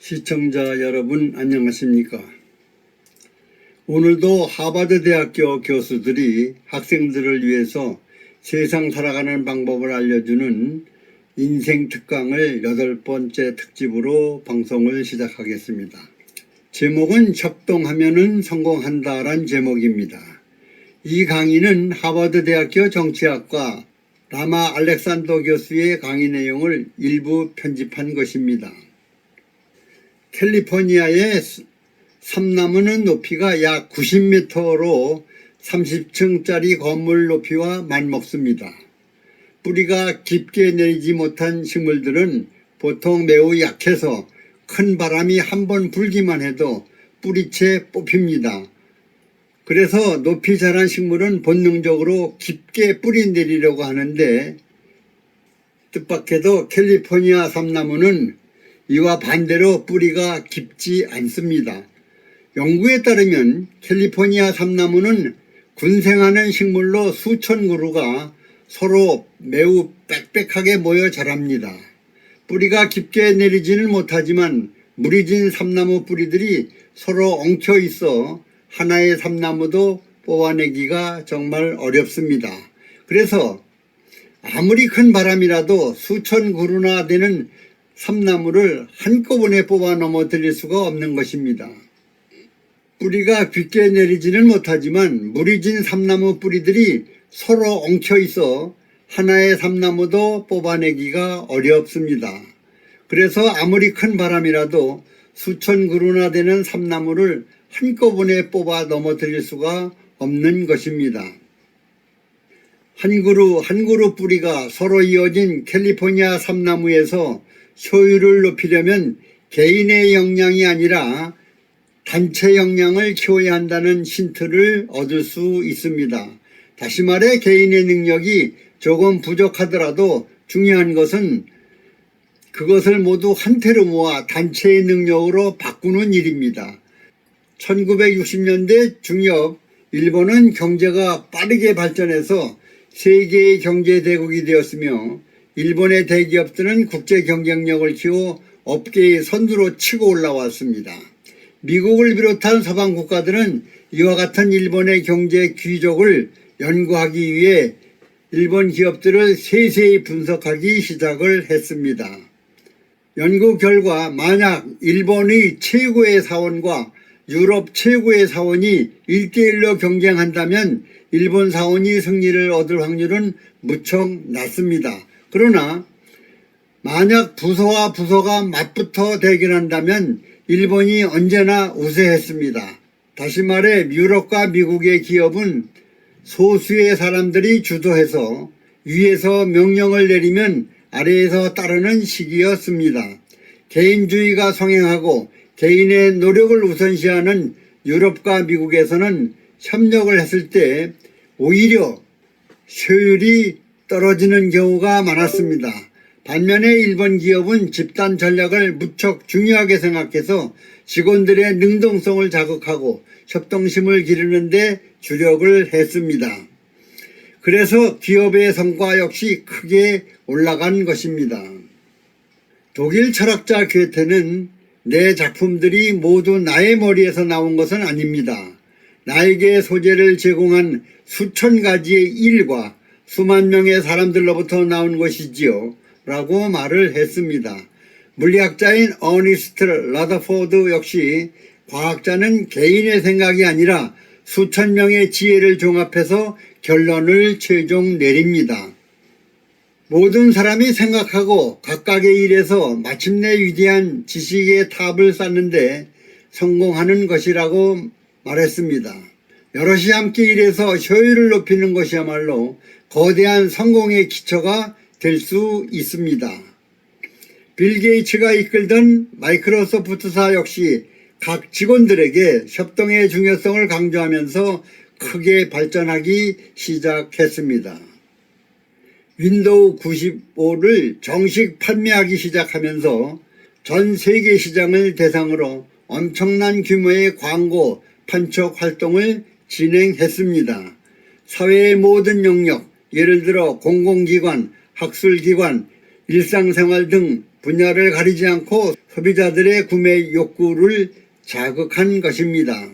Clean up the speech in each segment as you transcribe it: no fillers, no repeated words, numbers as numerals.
시청자 여러분 안녕하십니까? 오늘도 하버드 대학교 교수들이 학생들을 위해서 세상 살아가는 방법을 알려주는 인생 특강을 8번째 특집으로 방송을 시작하겠습니다. 제목은 협동하면은 성공한다란 제목입니다. 이 강의는 하버드 대학교 정치학과 라마 알렉산더 교수의 강의 내용을 일부 편집한 것입니다. 캘리포니아의 삼나무는 높이가 약 90m로 30층짜리 건물 높이와 맞먹습니다. 뿌리가 깊게 내리지 못한 식물들은 보통 매우 약해서 큰 바람이 한번 불기만 해도 뿌리채 뽑힙니다. 그래서 높이 자란 식물은 본능적으로 깊게 뿌리 내리려고 하는데, 뜻밖에도 캘리포니아 삼나무는 이와 반대로 뿌리가 깊지 않습니다. 연구에 따르면 캘리포니아 삼나무는 군생하는 식물로 수천 그루가 서로 매우 빽빽하게 모여 자랍니다. 뿌리가 깊게 내리지는 못하지만 무리진 삼나무 뿌리들이 서로 엉켜 있어 하나의 삼나무도 뽑아내기가 정말 어렵습니다. 그래서 아무리 큰 바람이라도 수천 그루나 되는 삼나무를 한꺼번에 뽑아 넘어뜨릴 수가 없는 것입니다. 뿌리가 깊게 내리지는 못하지만 무리진 삼나무 뿌리들이 서로 엉켜 있어 하나의 삼나무도 뽑아내기가 어렵습니다. 그래서 아무리 큰 바람이라도 수천 그루나 되는 삼나무를 한꺼번에 뽑아 넘어뜨릴 수가 없는 것입니다. 한 그루 뿌리가 서로 이어진 캘리포니아 삼나무에서 효율을 높이려면 개인의 역량이 아니라 단체 역량을 키워야 한다는 힌트를 얻을 수 있습니다. 다시 말해 개인의 능력이 조금 부족하더라도 중요한 것은 그것을 모두 한테로 모아 단체의 능력으로 바꾸는 일입니다. 1960년대 중엽 일본은 경제가 빠르게 발전해서 세계의 경제대국이 되었으며 일본의 대기업들은 국제 경쟁력을 키워 업계의 선두로 치고 올라왔습니다. 미국을 비롯한 서방 국가들은 이와 같은 일본의 경제 귀족을 연구하기 위해 일본 기업들을 세세히 분석하기 시작을 했습니다. 연구 결과 만약 일본의 최고의 사원과 유럽 최고의 사원이 1대1로 경쟁한다면 일본 사원이 승리를 얻을 확률은 무척 낮습니다. 그러나 만약 부서와 부서가 맞붙어 대결한다면 일본이 언제나 우세했습니다. 다시 말해 유럽과 미국의 기업은 소수의 사람들이 주도해서 위에서 명령을 내리면 아래에서 따르는 식이었습니다. 개인주의가 성행하고 개인의 노력을 우선시하는 유럽과 미국에서는 협력을 했을 때 오히려 효율이 떨어지는 경우가 많았습니다. 반면에 일본 기업은 집단 전략을 무척 중요하게 생각해서 직원들의 능동성을 자극하고 협동심을 기르는 데 주력을 했습니다. 그래서 기업의 성과 역시 크게 올라간 것입니다. 독일 철학자 괴테는 내 작품들이 모두 나의 머리에서 나온 것은 아닙니다. 나에게 소재를 제공한 수천 가지의 일과 수만 명의 사람들로부터 나온 것이지요 라고 말을 했습니다. 물리학자인 어니스트 라더포드 역시 과학자는 개인의 생각이 아니라 수천 명의 지혜를 종합해서 결론을 최종 내립니다. 모든 사람이 생각하고 각각의 일에서 마침내 위대한 지식의 탑을 쌓는데 성공하는 것이라고 말했습니다. 여럿이 함께 일해서 효율을 높이는 것이야말로 거대한 성공의 기초가 될 수 있습니다. 빌 게이츠가 이끌던 마이크로소프트사 역시 각 직원들에게 협동의 중요성을 강조하면서 크게 발전하기 시작했습니다. 윈도우 95를 정식 판매하기 시작하면서 전 세계 시장을 대상으로 엄청난 규모의 광고 판촉 활동을 진행했습니다. 사회의 모든 영역, 예를 들어 공공기관, 학술기관, 일상생활 등 분야를 가리지 않고 소비자들의 구매 욕구를 자극한 것입니다.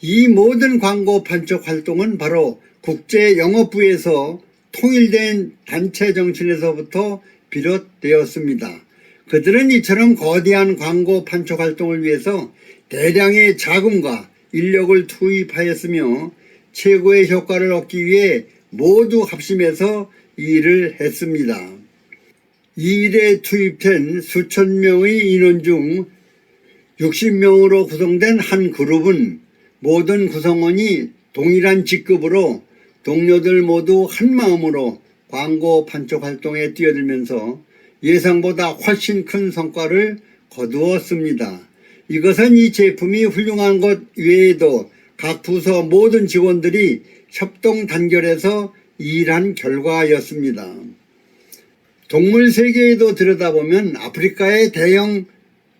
이 모든 광고 판촉 활동은 바로 국제영업부에서 통일된 단체 정신에서부터 비롯되었습니다. 그들은 이처럼 거대한 광고 판촉 활동을 위해서 대량의 자금과 인력을 투입하였으며 최고의 효과를 얻기 위해 모두 합심해서 이 일을 했습니다. 이 일에 투입된 수천 명의 인원 중 60명으로 구성된 한 그룹은 모든 구성원이 동일한 직급으로 동료들 모두 한마음으로 광고 판촉 활동에 뛰어들면서 예상보다 훨씬 큰 성과를 거두었습니다. 이것은 이 제품이 훌륭한 것 외에도 각 부서 모든 직원들이 협동 단결해서 일한 결과였습니다. 동물 세계에도 들여다보면 아프리카의 대형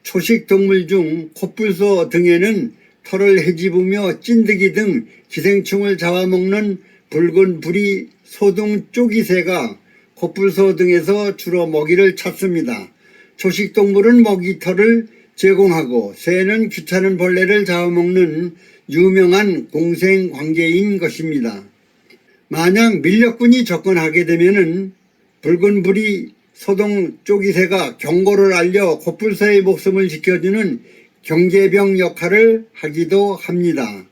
초식 동물 중 코뿔소 등에는 털을 헤집으며 찐득이 등 기생충을 잡아먹는 붉은 부리 소등 쪼기새가 코뿔소 등에서 주로 먹이를 찾습니다. 초식 동물은 먹이털을 제공하고 새는 귀찮은 벌레를 잡아먹는 유명한 공생관계인 것입니다. 만약 밀렵꾼이 접근하게 되면은 붉은 부리 소등 쪼기새가 경고를 알려 코뿔소의 목숨을 지켜주는 경계병 역할을 하기도 합니다.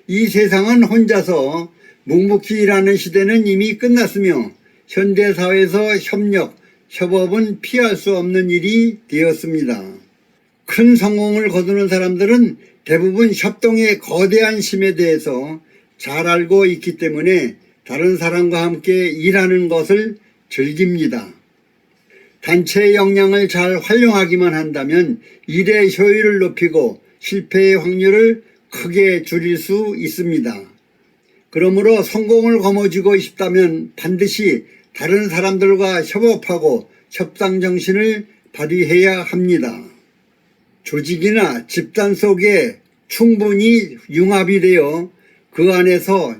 이 세상은 혼자서 묵묵히 일하는 시대는 이미 끝났으며 현대사회에서 협력, 협업은 피할 수 없는 일이 되었습니다. 큰 성공을 거두는 사람들은 대부분 협동의 거대한 힘에 대해서 잘 알고 있기 때문에 다른 사람과 함께 일하는 것을 즐깁니다. 단체의 역량을 잘 활용하기만 한다면 일의 효율을 높이고 실패의 확률을 크게 줄일 수 있습니다. 그러므로 성공을 거머쥐고 싶다면 반드시 다른 사람들과 협업하고 협상 정신을 발휘해야 합니다. 조직이나 집단 속에 충분히 융합이 되어 그 안에서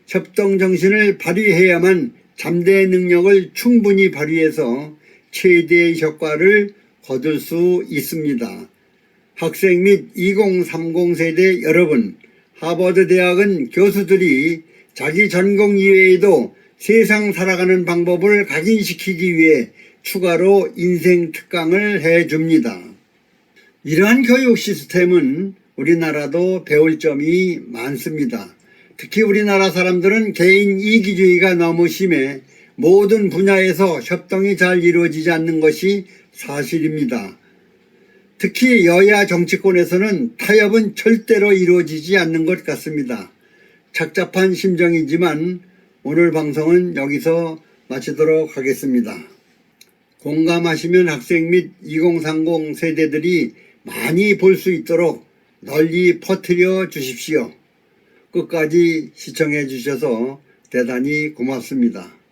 협동 정신을 발휘해야만 잠재 능력을 충분히 발휘해서 최대의 효과를 거둘 수 있습니다. 학생 및 2030 세대 여러분, 하버드 대학은 교수들이 자기 전공 이외에도 세상 살아가는 방법을 각인시키기 위해 추가로 인생 특강을 해줍니다. 이러한 교육 시스템은 우리나라도 배울 점이 많습니다. 특히 우리나라 사람들은 개인 이기주의가 너무 심해 모든 분야에서 협동이 잘 이루어지지 않는 것이 사실입니다. 특히 여야 정치권에서는 타협은 절대로 이루어지지 않는 것 같습니다. 착잡한 심정이지만 오늘 방송은 여기서 마치도록 하겠습니다. 공감하시면 학생 및 2030 세대들이 많이 볼 수 있도록 널리 퍼뜨려 주십시오. 끝까지 시청해 주셔서 대단히 고맙습니다.